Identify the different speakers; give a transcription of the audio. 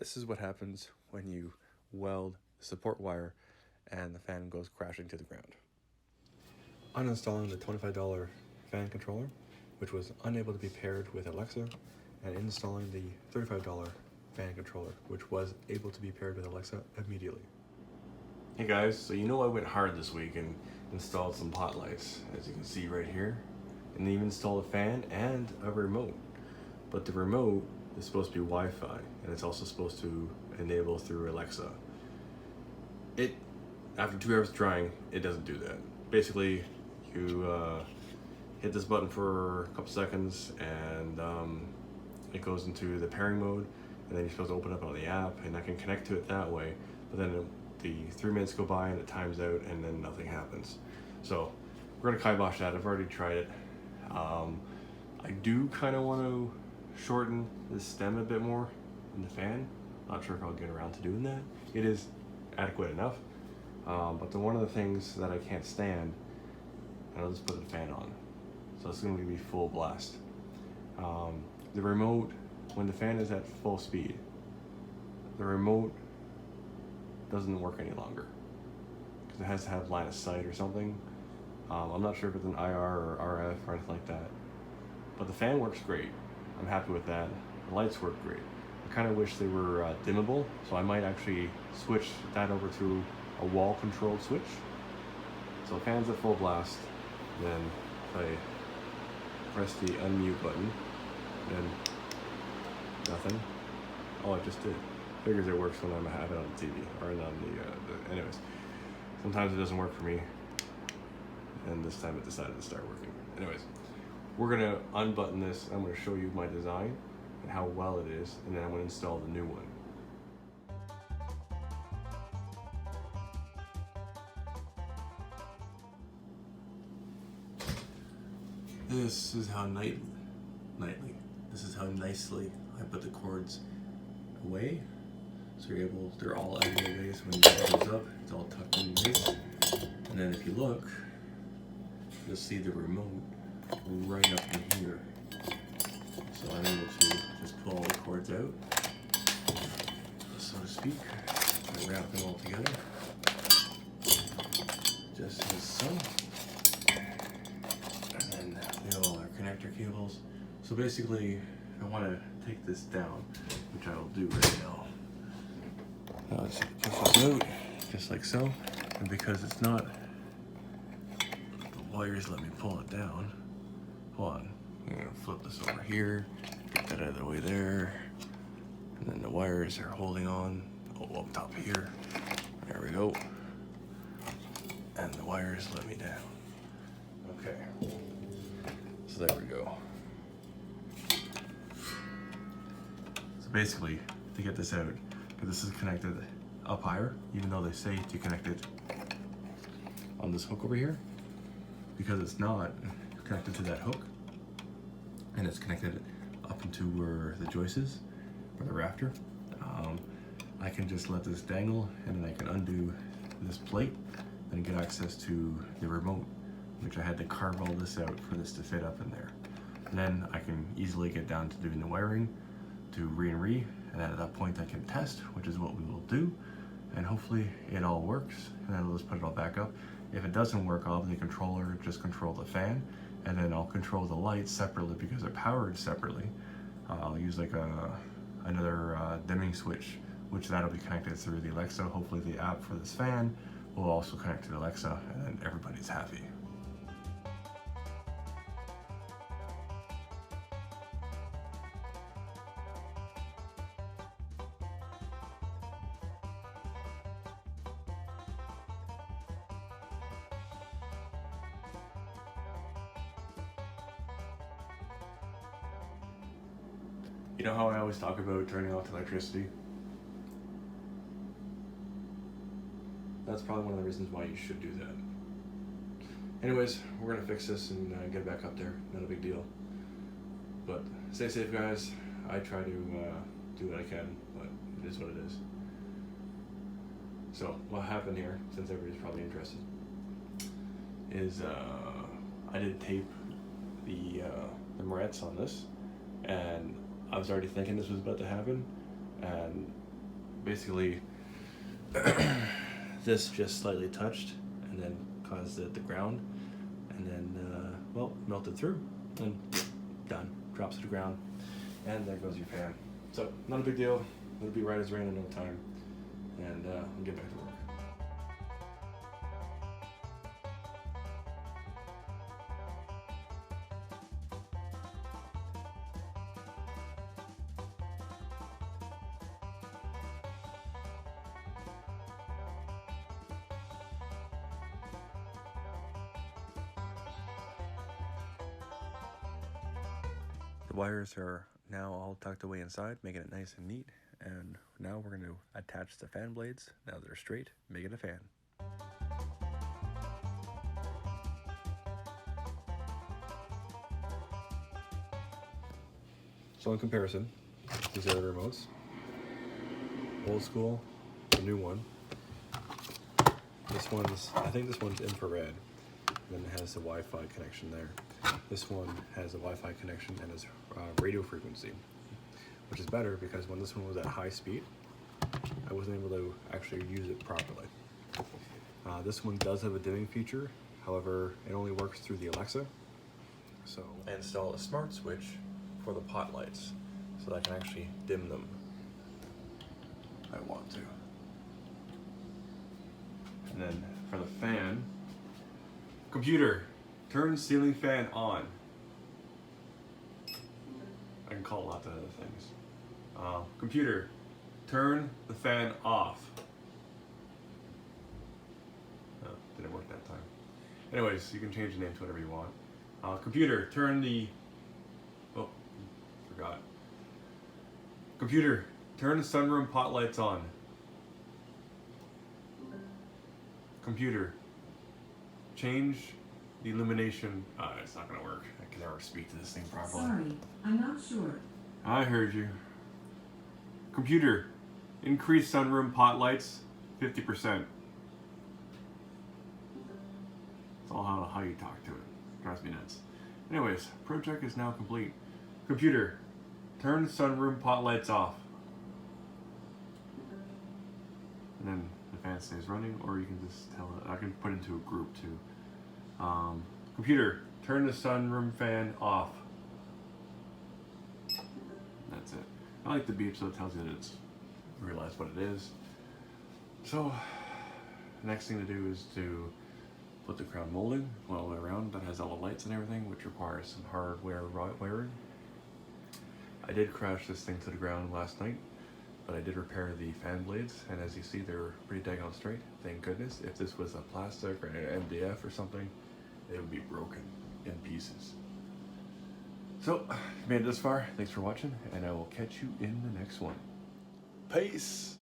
Speaker 1: This is what happens when you weld the support wire and the fan goes crashing to the ground. Uninstalling the $25 fan controller, which was unable to be paired with Alexa, and installing the $35 fan controller, which was able to be paired with Alexa immediately.
Speaker 2: Hey guys, so you know I went hard this week and installed some pot lights, as you can see right here, and even installed a fan and a remote. But the remote is supposed to be Wi-Fi, and it's also supposed to enable through Alexa. After 2 hours trying, it doesn't do that. Basically, you hit this button for a couple seconds, and it goes into the pairing mode, and then you're supposed to open up on the app, and I can connect to it that way. But then the 3 minutes go by, and it times out, and then nothing happens. So we're gonna kibosh that. I've already tried it. I do kind of want to shorten the stem a bit more in the fan. Not sure if I'll get around to doing that. It is adequate enough, but one of the things that I can't stand, and I'll just put the fan on. So it's going to be full blast. The remote, when the fan is at full speed, the remote doesn't work any longer because it has to have line of sight or something. I'm not sure if it's an IR or RF or anything like that, but the fan works great. I'm happy with that. The lights work great. I kind of wish they were dimmable, so I might actually switch that over to a wall controlled switch. So the fan's at full blast, then if I press the unmute button, then nothing. Oh, it just did. Figures it works when I have it on the TV or on the anyways. Sometimes it doesn't work for me, and this time it decided to start working. Anyways, we're gonna unbutton this. I'm gonna show you my design and how well it is, and then I'm gonna install the new one. This is how This is how nicely I put the cords away. So they're all out of the way. So when you put those up, it's all tucked in place. And then if you look, you'll see the remote right up in here. So I'm able to just pull all the cords out, so to speak, and wrap them all together, just as so. And then we have all our connector cables. So basically, I want to take this down, which I will do right now. I'll just push this out, just like so. And because it's not, the wires let me pull it down. Hold on, I'm gonna flip this over here, get that out of the way there. And then the wires are holding on, up top here. There we go. And the wires let me down. Okay, so there we go. So basically, to get this out, this is connected up higher, even though they say to connect it on this hook over here, because it's not connected to that hook, and it's connected up into where the joist is, or the rafter. I can just let this dangle, and then I can undo this plate and get access to the remote, which I had to carve all this out for this to fit up in there. And then I can easily get down to doing the wiring to re, and then at that point I can test, which is what we will do, and hopefully it all works, and then I'll just put it all back up. If it doesn't work, I'll have the controller just control the fan, and then I'll control the lights separately because they're powered separately. I'll use like another dimming switch, which that'll be connected through the Alexa. Hopefully the app for this fan will also connect to the Alexa, and then everybody's happy. You know how I always talk about turning off electricity? That's probably one of the reasons why you should do that. Anyways, we're gonna fix this and get it back up there. Not a big deal. But stay safe, guys. I try to do what I can, but it is what it is. So what happened here, since everybody's probably interested, is I did tape the barrettes on this, and I was already thinking this was about to happen, and basically this just slightly touched and then caused it to ground, and then well, melted through and done. Drops to the ground, and there goes your fan. So not a big deal. It'll be right as rain in no time, and I'll get back to work.
Speaker 1: The wires are now all tucked away inside, making it nice and neat. And now we're going to attach the fan blades. Now they're straight, make it a fan. So in comparison, these are the remotes. Old school, the new one. I think this one's infrared. And then it has the Wi-Fi connection there. This one has a Wi-Fi connection and is radio frequency, which is better because when this one was at high speed, I wasn't able to actually use it properly. This one does have a dimming feature, however, it only works through the Alexa. So I installed a smart switch for the pot lights, so that I can actually dim them if I want to.
Speaker 2: And then for the fan, computer, turn ceiling fan on. I can call lots of other things. Computer, turn the fan off. Oh, didn't work that time. Anyways, you can change the name to whatever you want. Computer, turn the... Oh, forgot. Computer, turn the sunroom pot lights on. Computer, change the illumination. It's not gonna work. I can never speak to this thing properly.
Speaker 3: Sorry, I'm not sure.
Speaker 2: I heard you. Computer, increase sunroom pot lights 50%. It's all how you talk to it. Drives me nuts. Anyways, project is now complete. Computer, turn sunroom pot lights off. And then the fan stays running, or you can just tell it. I can put it into a group too. Computer, turn the sunroom fan off. That's it. I like the beep, so it tells you that it's realized what it is. So, the next thing to do is to put the crown molding all the way around. That has all the lights and everything, which requires some hardware wiring. I did crash this thing to the ground last night, but I did repair the fan blades, and as you see, they're pretty daggone straight. Thank goodness. If this was a plastic or an MDF or something, it would be broken in pieces. So, if you made it this far, thanks for watching, and I will catch you in the next one. Peace!